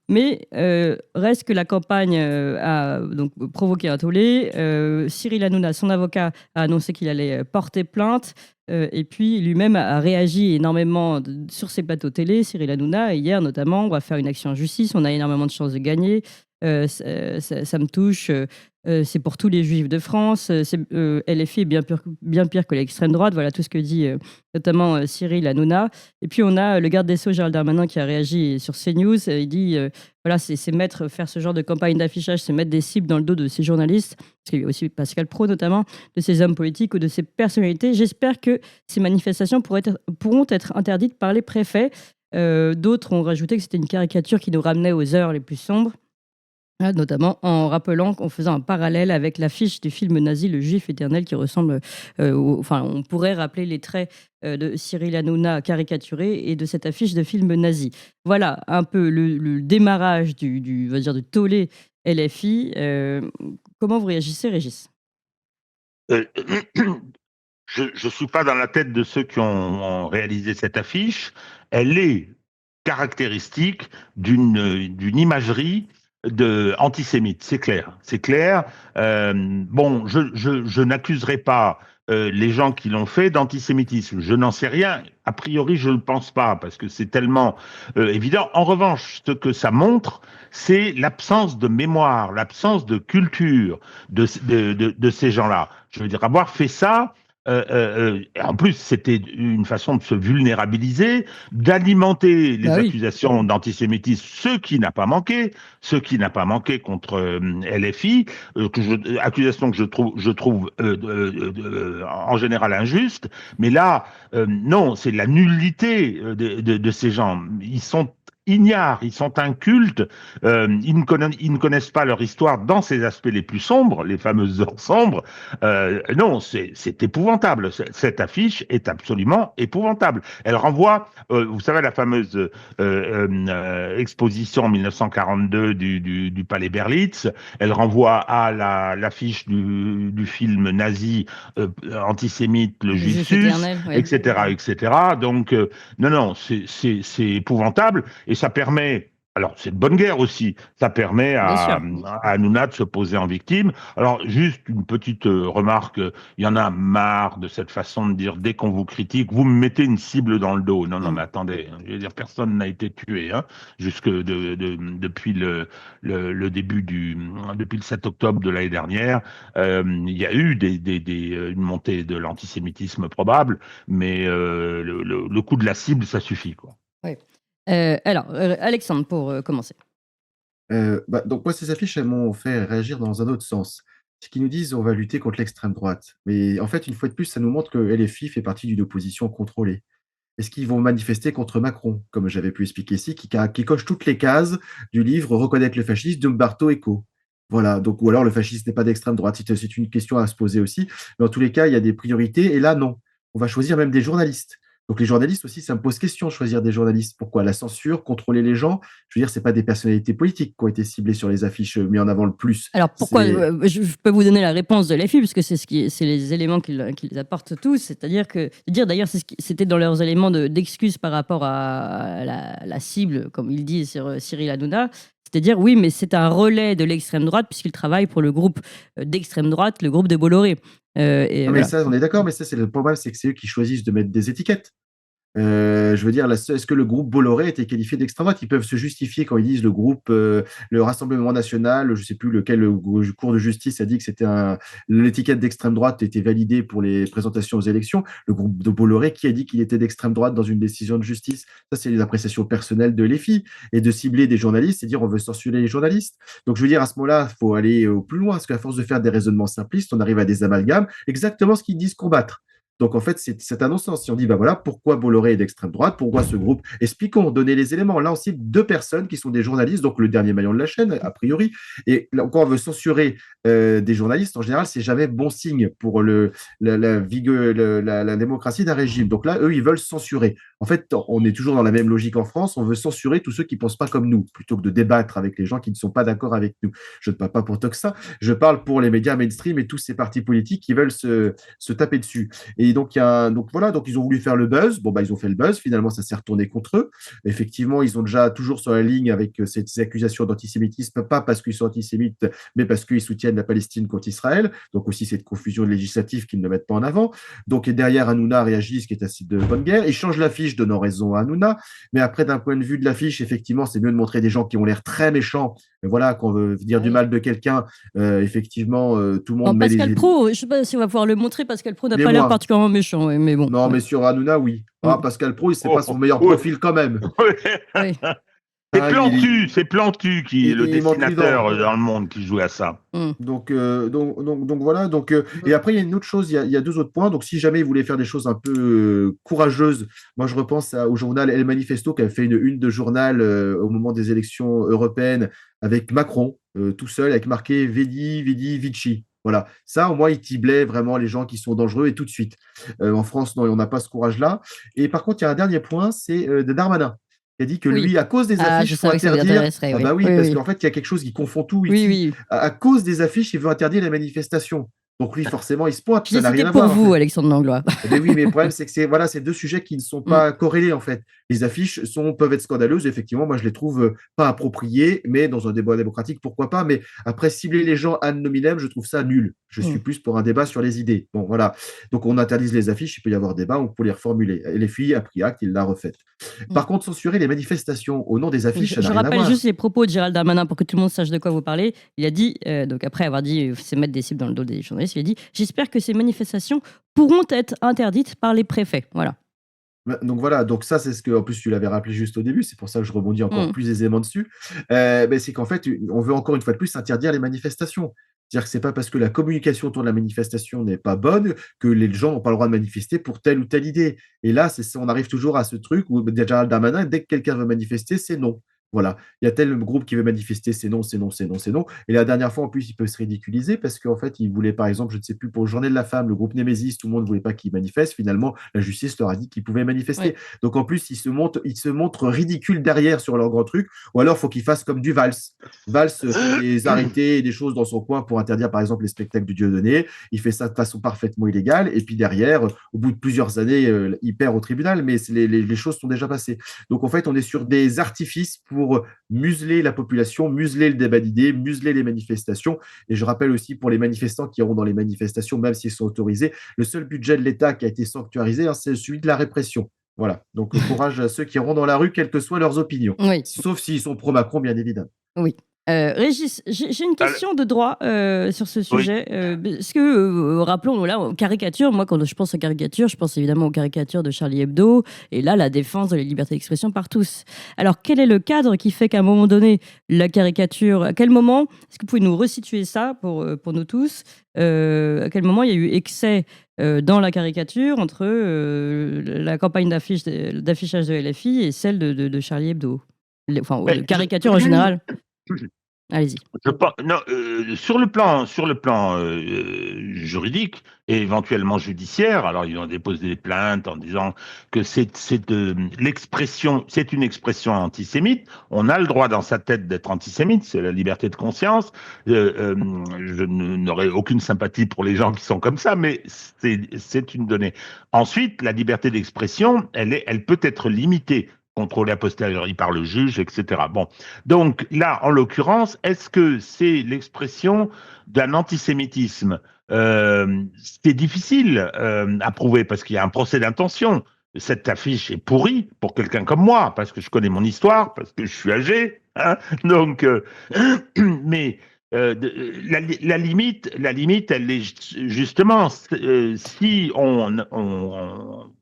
Mais reste que la campagne a donc provoqué un tollé. Cyril Hanouna, son avocat, a annoncé qu'il allait porter plainte. Et puis lui-même a réagi énormément sur ses plateaux télé, Cyril Hanouna. Et hier notamment, on va faire une action en justice. On a énormément de chances de gagner. Ça me touche. C'est pour tous les juifs de France. LFI est bien pire que l'extrême droite. Voilà tout ce que dit notamment Cyril Hanouna. Et puis on a le garde des Sceaux, Gérald Darmanin, qui a réagi sur CNews. Il dit voilà, c'est faire ce genre de campagne d'affichage, c'est mettre des cibles dans le dos de ces journalistes, parce qu'il y a aussi Pascal Praud notamment, de ces hommes politiques ou de ces personnalités. J'espère que ces manifestations pourront être interdites par les préfets. D'autres ont rajouté que c'était une caricature qui nous ramenait aux heures les plus sombres. Notamment en faisant un parallèle avec l'affiche du film nazi Le Juif éternel qui ressemble, on pourrait rappeler les traits de Cyril Hanouna caricaturé et de cette affiche de film nazi. Voilà un peu le démarrage on va dire, du tollé LFI. Comment vous réagissez, Régis ? Euh, je ne suis pas dans la tête de ceux qui ont réalisé cette affiche. Elle est caractéristique d'une imagerie antisémite, c'est clair. C'est clair. Bon, je n'accuserai pas les gens qui l'ont fait d'antisémitisme. Je n'en sais rien. A priori, je ne le pense pas, parce que c'est tellement évident. En revanche, ce que ça montre, c'est l'absence de mémoire, l'absence de culture de ces gens-là. Je veux dire, avoir fait ça, en plus, c'était une façon de se vulnérabiliser, d'alimenter les accusations d'antisémitisme, ce qui n'a pas manqué contre LFI, accusation que je trouve en général injuste. Mais là, non, c'est la nullité de ces gens. Ils sont ignares, ils sont incultes, ils ne connaissent pas leur histoire dans ses aspects les plus sombres, les fameuses heures sombres. Non, c'est épouvantable. Cette affiche est absolument épouvantable. Elle renvoie, vous savez, la fameuse exposition en 1942 du Palais Berlitz. Elle renvoie à l'affiche du film nazi antisémite, Le Juif sus, etc., etc. Donc, non, c'est épouvantable. Et ça permet, alors c'est de bonne guerre aussi, ça permet à Hanouna de se poser en victime. Alors juste une petite remarque, il y en a marre de cette façon de dire, dès qu'on vous critique, vous me mettez une cible dans le dos. Non, mais attendez, je veux dire, personne n'a été tué, hein, depuis le début depuis le 7 octobre de l'année dernière. Il y a eu une montée de l'antisémitisme probable, mais le coup de la cible, ça suffit, quoi. Oui. Alexandre, pour commencer. Donc moi, ces affiches, elles m'ont fait réagir dans un autre sens. C'est qu'ils nous disent on va lutter contre l'extrême droite. Mais en fait, une fois de plus, ça nous montre que LFI fait partie d'une opposition contrôlée. Est-ce qu'ils vont manifester contre Macron, comme j'avais pu expliquer ici, qui coche toutes les cases du livre Reconnaître le fascisme d'Umberto Eco. Voilà, donc, ou alors le fascisme n'est pas d'extrême droite. C'est une question à se poser aussi. Mais en tous les cas, il y a des priorités. Et là, non. On va choisir même des journalistes. Donc les journalistes aussi, ça me pose question de choisir des journalistes. Pourquoi la censure, contrôler les gens? Je veux dire, c'est pas des personnalités politiques qui ont été ciblées sur les affiches mis en avant le plus. Alors pourquoi je peux vous donner la réponse de LFI, puisque c'est les éléments qu'ils apportent tous, c'est-à-dire que d'ailleurs c'était dans leurs éléments d'excuse par rapport à la cible, comme il dit sur Cyril Hanouna. C'est-à-dire, oui, mais c'est un relais de l'extrême droite, puisqu'il travaille pour le groupe d'extrême droite, le groupe de Bolloré. Mais ça, on est d'accord, mais ça, c'est le problème, c'est que c'est eux qui choisissent de mettre des étiquettes. Je veux dire, est-ce que le groupe Bolloré était qualifié d'extrême droite? Ils peuvent se justifier quand ils disent le groupe, le Rassemblement national, je ne sais plus lequel cour de justice a dit que l'étiquette d'extrême droite était validée pour les présentations aux élections. Le groupe de Bolloré, qui a dit qu'il était d'extrême droite dans une décision de justice? Ça, c'est les appréciations personnelles de l'EFI. Et de cibler des journalistes, c'est dire on veut censurer les journalistes. Donc, je veux dire, à ce moment-là, il faut aller au plus loin, parce qu'à force de faire des raisonnements simplistes, on arrive à des amalgames, exactement ce qu'ils disent combattre. Donc, en fait, c'est un non-sens. Si on dit, bah voilà, pourquoi Bolloré est d'extrême droite, pourquoi ce groupe, expliquons, donnez les éléments. Là, on cite deux personnes qui sont des journalistes, donc le dernier maillon de la chaîne, a priori. Et là, quand on veut censurer des journalistes, en général, c'est jamais bon signe pour la démocratie d'un régime. Donc là, eux, ils veulent censurer. En fait, on est toujours dans la même logique en France. On veut censurer tous ceux qui ne pensent pas comme nous, plutôt que de débattre avec les gens qui ne sont pas d'accord avec nous. Je ne parle pas pour Toxa, je parle pour les médias mainstream et tous ces partis politiques qui veulent se taper dessus. Et donc, voilà, donc ils ont voulu faire le buzz. Bon, bah, ils ont fait le buzz. Finalement, ça s'est retourné contre eux. Effectivement, ils sont déjà toujours sur la ligne avec ces accusations d'antisémitisme, pas parce qu'ils sont antisémites, mais parce qu'ils soutiennent la Palestine contre Israël. Donc aussi cette confusion législative qu'ils ne mettent pas en avant. Donc et derrière, Hanouna réagit, ce qui est assez de bonne guerre. Ils changent l'affiche, donnant raison à Hanouna. Mais après, d'un point de vue de l'affiche, effectivement, c'est mieux de montrer des gens qui ont l'air très méchants. Et voilà, quand on veut dire du mal de quelqu'un, effectivement, tout le monde met Pascal Pro, je ne sais pas si on va pouvoir le montrer. Pascal Pro n'a pas l'air particulièrement méchant, mais bon. Non, mais sur Hanouna, oui. Ah, Pascal Pro, c'est pas son meilleur profil quand même. Oui. C'est Plantu qui est le dessinateur dans le monde qui joue à ça. Donc voilà. Et après, il y a une autre chose, il y a deux autres points. Donc, si jamais ils voulaient faire des choses un peu courageuses, moi, je repense au journal El Manifesto qui avait fait une de journal au moment des élections européennes avec Macron, tout seul, avec marqué Vedi, Vidi, Vici. Voilà, ça au moins il ciblait vraiment les gens qui sont dangereux et tout de suite. En France, non, on n'a pas ce courage-là. Et par contre, il y a un dernier point, c'est de Darmanin. Il a dit que lui, à cause des affiches, il faut interdire. Ah bah oui, parce qu'en fait, il y a quelque chose qui confond tout ici. À cause des affiches, il veut interdire les manifestations. Donc lui, forcément, il se pointe. Ça n'a rien à voir. C'était pour vous, Alexandre Langlois. Mais oui, mais le problème, c'est que c'est deux sujets qui ne sont pas corrélés, en fait. Les affiches peuvent être scandaleuses. Effectivement, moi, je les trouve pas appropriées, mais dans un débat démocratique, pourquoi pas. Mais après, cibler les gens ad nominem, je trouve ça nul. Je suis plus pour un débat sur les idées. Bon, voilà. Donc, on interdise les affiches, il peut y avoir débat, on peut les reformuler. Et les filles, a pris acte, il l'a refait. Par contre, censurer les manifestations au nom des affiches, ça n'a rien à voir. Je rappelle juste les propos de Gérald Darmanin pour que tout le monde sache de quoi vous parlez. Il a dit, donc après avoir dit c'est mettre des cibles dans le dos des journalistes, il a dit « J'espère que ces manifestations pourront être interdites par les préfets. » Voilà. Donc voilà, donc ça c'est ce que, en plus tu l'avais rappelé juste au début, c'est pour ça que je rebondis encore plus aisément dessus, c'est qu'en fait on veut encore une fois de plus interdire les manifestations. C'est-à-dire que c'est pas parce que la communication autour de la manifestation n'est pas bonne que les gens n'ont pas le droit de manifester pour telle ou telle idée. Et là, on arrive toujours à ce truc où Gérald Darmanin, dès que quelqu'un veut manifester, c'est non. Voilà, il y a tel groupe qui veut manifester, c'est non, c'est non, c'est non, c'est non. Et la dernière fois, en plus, il peut se ridiculiser parce qu'en fait, il voulait, par exemple, je ne sais plus, pour le Journée de la Femme, le groupe Némésis, tout le monde ne voulait pas qu'il manifeste. Finalement, la justice leur a dit qu'ils pouvaient manifester. Donc, en plus, ils se montrent ridicules derrière sur leur grand truc. Ou alors, il faut qu'ils fassent comme du Valls. Valls fait des arrêtés et des choses dans son coin pour interdire, par exemple, les spectacles du Dieudonné. Il fait ça de façon parfaitement illégale. Et puis derrière, au bout de plusieurs années, il perd au tribunal. Mais les choses sont déjà passées. Donc, en fait, on est sur des artifices pour museler la population, museler le débat d'idées, museler les manifestations. Et je rappelle aussi pour les manifestants qui iront dans les manifestations, même s'ils sont autorisés, le seul budget de l'État qui a été sanctuarisé, c'est celui de la répression. Voilà. Donc, courage à ceux qui iront dans la rue, quelles que soient leurs opinions. Oui. Sauf s'ils sont pro-Macron, bien évidemment. Oui. Régis, j'ai une question de droit sur ce sujet. Parce que, rappelons, là, caricature, moi, quand je pense à caricature, je pense évidemment aux caricatures de Charlie Hebdo, et là, la défense de la liberté d'expression par tous. Alors, quel est le cadre qui fait qu'à un moment donné, la caricature, à quel moment, est-ce que vous pouvez nous resituer ça pour nous tous, à quel moment il y a eu excès dans la caricature entre la campagne d'affichage de LFI et celle de Charlie Hebdo, de caricature en général. Allez-y. Sur le plan juridique et éventuellement judiciaire, alors ils ont déposé des plaintes en disant que c'est une expression antisémite. On a le droit dans sa tête d'être antisémite, c'est la liberté de conscience. Je n'aurais aucune sympathie pour les gens qui sont comme ça, mais c'est une donnée. Ensuite, la liberté d'expression, elle peut être limitée, contrôlé a posteriori par le juge, etc. Bon, donc là, en l'occurrence, est-ce que c'est l'expression d'un antisémitisme? C'est difficile à prouver parce qu'il y a un procès d'intention. cette affiche est pourrie pour quelqu'un comme moi, parce que je connais mon histoire, parce que je suis âgé, hein, donc, mais la limite, elle est justement, si on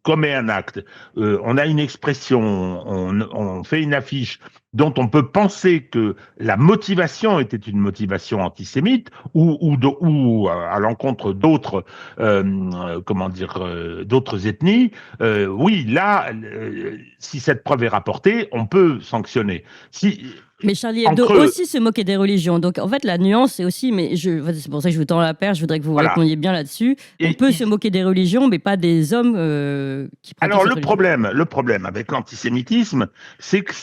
commet un acte, on a une expression, on fait une affiche dont on peut penser que la motivation était une motivation antisémite ou à l'encontre d'autres, d'autres ethnies, oui, là, si cette preuve est rapportée, on peut sanctionner. Mais Charlie Hebdo aussi se moquait des religions. Donc, en fait, la nuance, c'est aussi... c'est pour ça que je vous tends la perche, je voudrais que vous répondiez bien là-dessus. On peut se moquer des religions, mais pas des hommes qui pratiquent Alors, cette religion. le problème avec l'antisémitisme, c'est que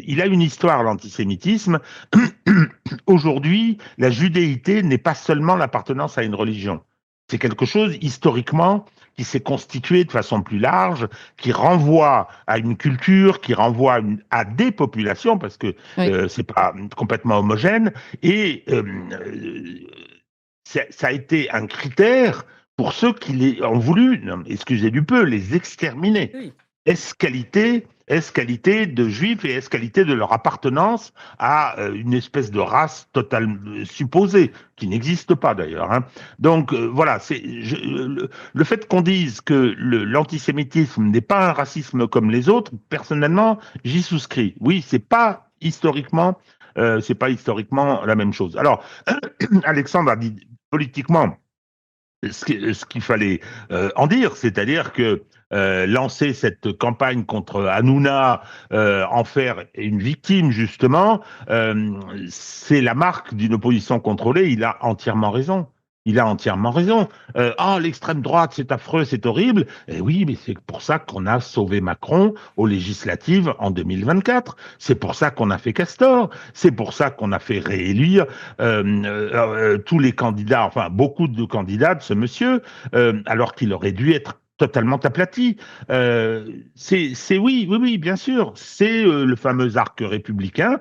il a une histoire, l'antisémitisme. Aujourd'hui, la judéité n'est pas seulement l'appartenance à une religion. C'est quelque chose, historiquement, qui s'est constitué de façon plus large, qui renvoie à une culture, qui renvoie à des populations, parce que c'est pas complètement homogène, et ça a été un critère pour ceux qui ont voulu, excusez du peu, les exterminer. Oui. Est-ce-qualité de juifs et est-ce-qualité de leur appartenance à une espèce de race totale supposée, qui n'existe pas d'ailleurs. Hein. Donc voilà, le fait qu'on dise que l'antisémitisme n'est pas un racisme comme les autres, personnellement, j'y souscris. Oui, c'est pas historiquement la même chose. Alors, Alexandre a dit politiquement ce qu'il fallait en dire, c'est-à-dire que lancer cette campagne contre Hanouna, en faire une victime justement, c'est la marque d'une opposition contrôlée. Il a entièrement raison. L'extrême droite, c'est affreux, c'est horrible. Et oui, mais c'est pour ça qu'on a sauvé Macron aux législatives en 2024. C'est pour ça qu'on a fait Castor. C'est pour ça qu'on a fait réélire tous les candidats, enfin beaucoup de candidats de ce monsieur, alors qu'il aurait dû être totalement aplati. Oui, bien sûr. C'est le fameux arc républicain.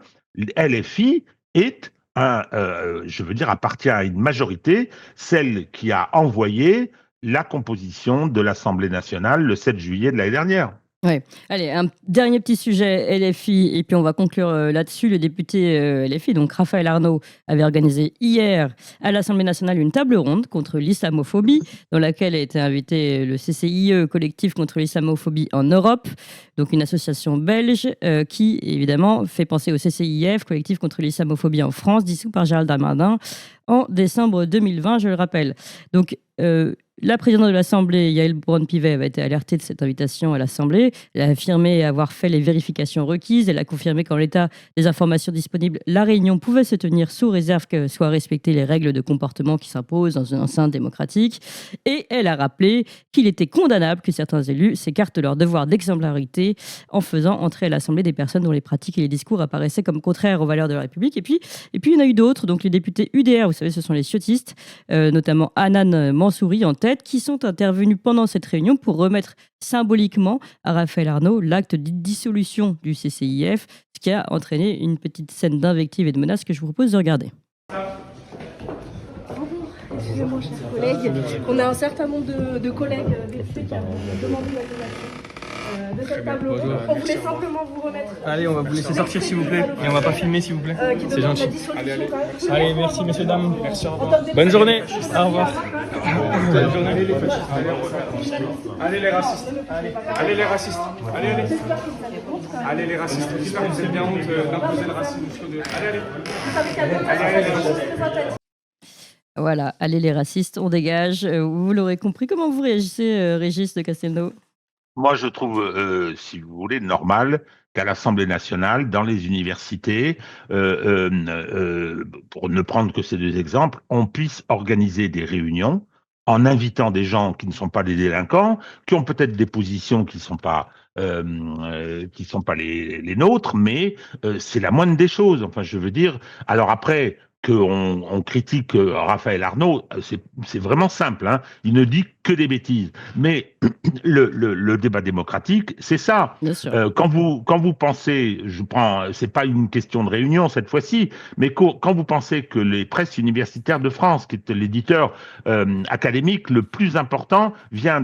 LFI est appartient à une majorité, celle qui a envoyé la composition de l'Assemblée nationale le 7 juillet de l'année dernière. Ouais. Allez, un dernier petit sujet LFI, et puis on va conclure là-dessus. Le député LFI, donc Raphaël Arnaud, avait organisé hier à l'Assemblée nationale une table ronde contre l'islamophobie, dans laquelle a été invité le CCIE, Collectif contre l'islamophobie en Europe, donc une association belge qui, évidemment, fait penser au CCIF, Collectif contre l'islamophobie en France, dissous par Gérald Darmanin en décembre 2020, je le rappelle. Donc, la présidente de l'Assemblée, Yaël Braun-Pivet, avait été alertée de cette invitation à l'Assemblée. Elle a affirmé avoir fait les vérifications requises. Elle a confirmé qu'en l'état des informations disponibles, la réunion pouvait se tenir sous réserve que soient respectées les règles de comportement qui s'imposent dans une enceinte démocratique. Et elle a rappelé qu'il était condamnable que certains élus s'écartent de leur devoir d'exemplarité en faisant entrer à l'Assemblée des personnes dont les pratiques et les discours apparaissaient comme contraires aux valeurs de la République. Et puis il y en a eu d'autres. Donc les députés UDR, vous savez, ce sont les ciotistes, notamment Hanan Mansouri en tête, qui sont intervenus pendant cette réunion pour remettre symboliquement à Raphaël Arnaud l'acte de dissolution du CCIF, ce qui a entraîné une petite scène d'invective et de menaces que je vous propose de regarder. Excusez-moi, chers collègues, on a un certain nombre de collègues qui ont demandé la donation de cette table ronde. On voulait simplement vous remettre... Allez, on va vous laisser sortir s'il vous plaît, et on va pas filmer s'il vous plaît. C'est gentil. Allez, merci messieurs, dames. Merci, au revoir. Bonne journée. Au revoir. Bonne journée. Allez les racistes. Allez les racistes. Allez. Allez les racistes. J'espère que vous avez bien honte d'imposer le racisme. Allez les racistes. Voilà, allez les racistes, on dégage. Vous l'aurez compris. Comment vous réagissez, Régis de Castelnau ? Moi, je trouve, si vous voulez, normal qu'à l'Assemblée nationale, dans les universités, pour ne prendre que ces deux exemples, on puisse organiser des réunions en invitant des gens qui ne sont pas des délinquants, qui ont peut-être des positions qui ne sont pas les nôtres, mais c'est la moindre des choses. Enfin, je veux dire. Alors après, qu'on critique Raphaël Arnaud, c'est vraiment simple. Hein. Il ne dit que des bêtises. Mais le débat démocratique, c'est ça. Quand vous pensez, c'est pas une question de réunion cette fois-ci, mais quand vous pensez que les presses universitaires de France, qui est l'éditeur académique le plus important, vient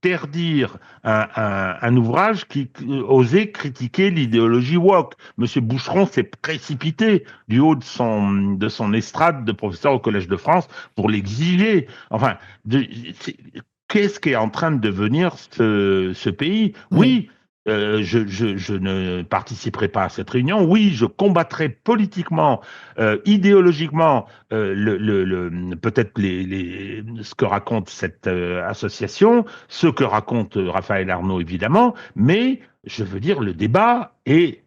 interdire un ouvrage qui osait critiquer l'idéologie woke. Monsieur Boucheron s'est précipité du haut de son estrade de professeur au Collège de France pour l'exiger. Enfin, qu'est-ce qui est en train de devenir ce pays ? Oui. Je ne participerai pas à cette réunion. Oui, je combattrai politiquement, idéologiquement, peut-être ce que raconte cette association, ce que raconte Raphaël Arnaud, évidemment, mais je veux dire, le débat est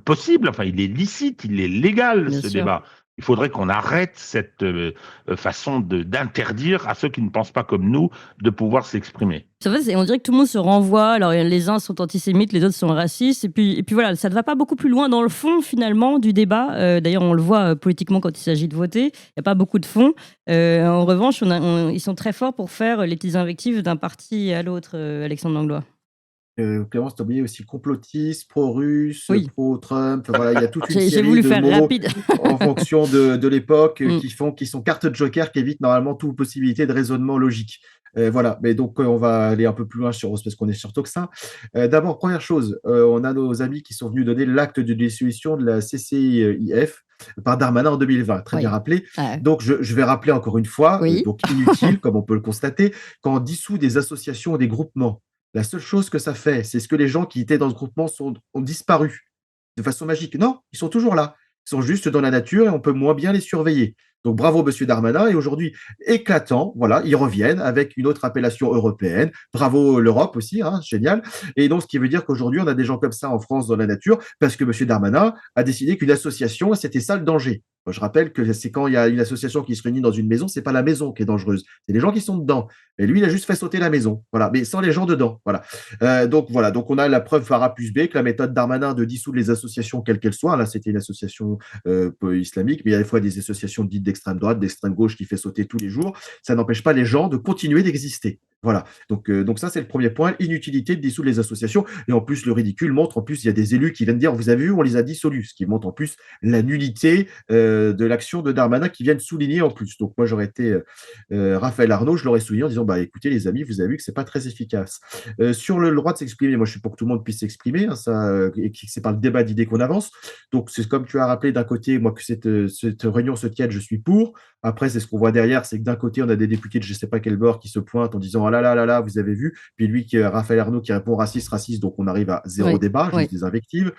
possible. Enfin, il est licite, il est légal, ce débat. Il faudrait qu'on arrête cette façon d'interdire à ceux qui ne pensent pas comme nous de pouvoir s'exprimer. En fait, on dirait que tout le monde se renvoie. Alors, les uns sont antisémites, les autres sont racistes. Et puis voilà, ça ne va pas beaucoup plus loin dans le fond, finalement, du débat. D'ailleurs, on le voit politiquement quand il s'agit de voter. Il n'y a pas beaucoup de fond. En revanche, ils sont très forts pour faire les petites invectives d'un parti à l'autre, Alexandre Langlois. Clémence, t'as oublié aussi complotiste, pro-russe, Oui. pro-Trump. Voilà, il y a toute une J'ai série voulu de faire mots rapide. en fonction de l'époque qui sont cartes de joker qui évitent normalement toute possibilité de raisonnement logique. Voilà, mais donc on va aller un peu plus loin parce qu'on est sur Tocsin. D'abord, première chose, on a nos amis qui sont venus donner l'acte de dissolution de la CCIF par Darmanin en 2020, très bien rappelé. Donc je vais rappeler encore une fois, donc inutile, comme on peut le constater, quand on dissout des associations ou des groupements, la seule chose que ça fait, c'est ce que les gens qui étaient dans ce groupement ont disparu de façon magique. Non, ils sont toujours là. Ils sont juste dans la nature et on peut moins bien les surveiller. Donc bravo Monsieur Darmanin. Et aujourd'hui, éclatant, voilà, ils reviennent avec une autre appellation européenne. Bravo l'Europe aussi, hein, génial. Et donc ce qui veut dire qu'aujourd'hui, on a des gens comme ça en France dans la nature parce que Monsieur Darmanin a décidé qu'une association, c'était ça le danger. Je rappelle que c'est quand il y a une association qui se réunit dans une maison, c'est pas la maison qui est dangereuse, c'est les gens qui sont dedans. Et lui, il a juste fait sauter la maison, voilà, mais sans les gens dedans, voilà. Donc on a la preuve par A plus B que la méthode Darmanin de dissoudre les associations quelles qu'elles soient. Là, c'était une association islamique, mais il y a des fois des associations dites d'extrême droite, d'extrême gauche qui fait sauter tous les jours. Ça n'empêche pas les gens de continuer d'exister. Voilà. Donc ça, c'est le premier point, inutilité de dissoudre les associations. Et en plus, le ridicule montre, en plus, il y a des élus qui viennent dire, vous avez vu, on les a dissolus, ce qui montre en plus la nullité de l'action de Darmanin qui viennent souligner en plus. Donc moi, j'aurais été Raphaël Arnaud, je l'aurais souligné en disant, bah écoutez les amis, vous avez vu que c'est pas très efficace. Sur le droit de s'exprimer, moi je suis pour que tout le monde puisse s'exprimer, hein, et que c'est par le débat d'idées qu'on avance. Donc c'est comme tu as rappelé d'un côté, moi que cette réunion se tienne, je suis pour. Après, c'est ce qu'on voit derrière, c'est que d'un côté, on a des députés de je sais pas quel bord qui se pointent en disant, ah là là là là, vous avez vu. Puis lui, Raphaël Arnaud, qui répond raciste, donc on arrive à zéro débat, juste des invectives.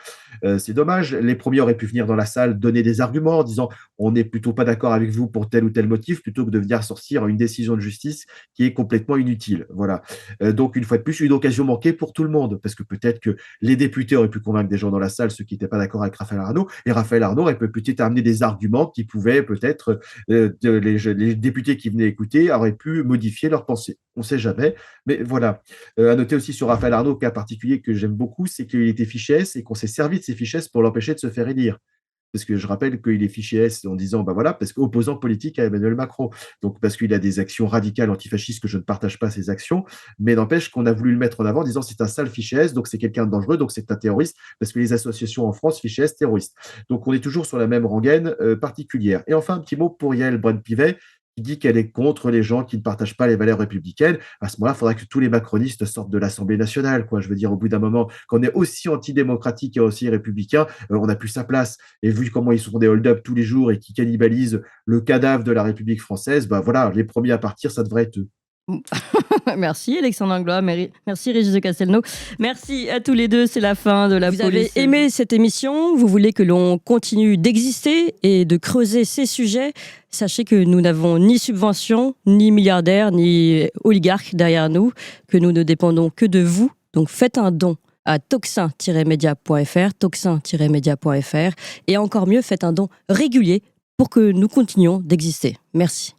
C'est dommage. Les premiers auraient pu venir dans la salle donner des arguments en disant, on n'est plutôt pas d'accord avec vous pour tel ou tel motif, plutôt que de venir sortir une décision de justice qui est complètement inutile. Voilà. Donc, une fois de plus, une occasion manquée pour tout le monde, parce que peut-être que les députés auraient pu convaincre des gens dans la salle, ceux qui n'étaient pas d'accord avec Raphaël Arnaud, et Raphaël Arnaud aurait peut-être amené des arguments qui pouvaient peut-être, les députés qui venaient écouter auraient pu modifier leurs pensées. On ne sait jamais, mais voilà. À noter aussi sur Raphaël Arnaud, cas particulier que j'aime beaucoup, c'est qu'il était fiché S et qu'on s'est servi de ces fiches S pour l'empêcher de se faire élire. Parce que je rappelle qu'il est fiché S en disant, bah voilà, parce qu'opposant politique à Emmanuel Macron. Donc, parce qu'il a des actions radicales antifascistes que je ne partage pas ces actions, mais n'empêche qu'on a voulu le mettre en avant en disant c'est un sale fiché S, donc c'est quelqu'un de dangereux, donc c'est un terroriste, parce que les associations en France, fiché S, terroriste. Donc, on est toujours sur la même rengaine particulière. Et enfin, un petit mot pour Yael Braun-Pivet, qui dit qu'elle est contre les gens qui ne partagent pas les valeurs républicaines. À ce moment-là, il faudrait que tous les macronistes sortent de l'Assemblée nationale, quoi. Je veux dire, au bout d'un moment, quand on est aussi antidémocratique et aussi républicain, on n'a plus sa place. Et vu comment ils font des hold-up tous les jours et qui cannibalisent le cadavre de la République française, bah voilà, les premiers à partir, ça devrait être eux. Merci Alexandre Langlois, merci Régis de Castelnau, merci à tous les deux, c'est la fin de la police. Vous avez aimé cette émission, vous voulez que l'on continue d'exister et de creuser ces sujets, sachez que nous n'avons ni subvention, ni milliardaires, ni oligarques derrière nous, que nous ne dépendons que de vous, donc faites un don à toxin-media.fr, toxin-media.fr, et encore mieux, faites un don régulier pour que nous continuions d'exister. Merci.